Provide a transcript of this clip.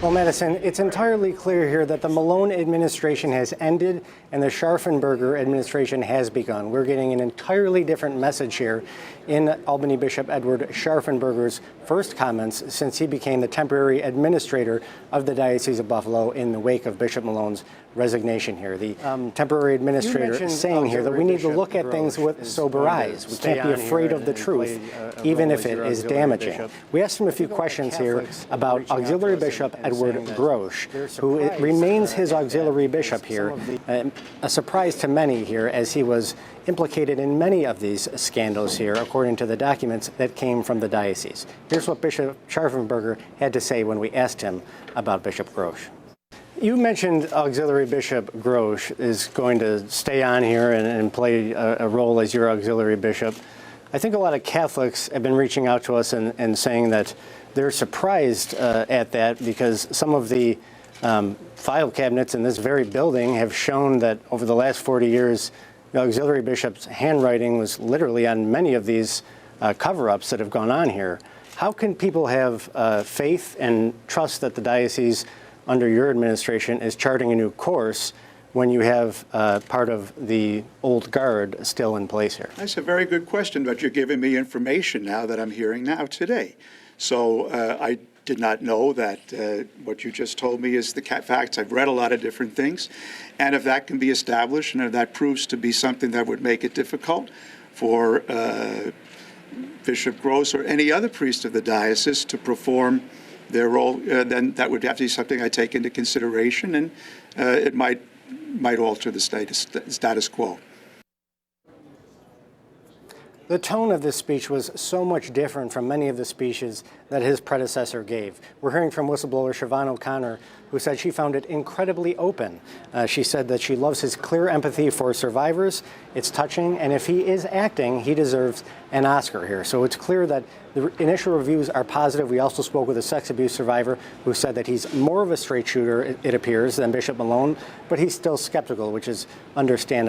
Well, Madison, it's entirely clear here that the Malone administration has ended and the Scharfenberger administration has begun. We're getting an entirely different message here in Albany Bishop Edward Scharfenberger's first comments since he became the temporary administrator of the Diocese of Buffalo in the wake of Bishop Malone's resignation here. The temporary administrator is saying here that we need to look at things with sober eyes. We can't be afraid of the truth, even if it is damaging. We asked him a few questions here about Auxiliary Bishop Edward Grosch, who remains his auxiliary bishop here, a surprise to many here as he was implicated in many of these scandals here, according to the documents that came from the diocese. Here's what Bishop Scharfenberger had to say when we asked him about Bishop Grosch. You mentioned Auxiliary Bishop Grosch is going to stay on here and play a role as your auxiliary bishop. I think a lot of Catholics have been reaching out to us and saying that they're surprised at that because some of the file cabinets in this very building have shown that over the last 40 years, the auxiliary bishop's handwriting was literally on many of these cover-ups that have gone on here. How can people have faith and trust that the diocese under your administration is charting a new course when you have part of the old guard still in place here? That's a very good question, but you're giving me information now that I'm hearing now today. So I did not know that what you just told me is the facts. I've read a lot of different things, and if that can be established and if that proves to be something that would make it difficult for Bishop Grosch or any other priest of the diocese to perform their role, then that would have to be something I take into consideration, and it might alter the status quo. The tone of this speech was so much different from many of the speeches that his predecessor gave. We're hearing from whistleblower Siobhan O'Connor, who said she found it incredibly open. She said that she loves his clear empathy for survivors. It's touching, and if he is acting, he deserves an Oscar here. So it's clear that the initial reviews are positive. We also spoke with a sex abuse survivor who said that he's more of a straight shooter, it appears, than Bishop Malone, but he's still skeptical, which is understandable.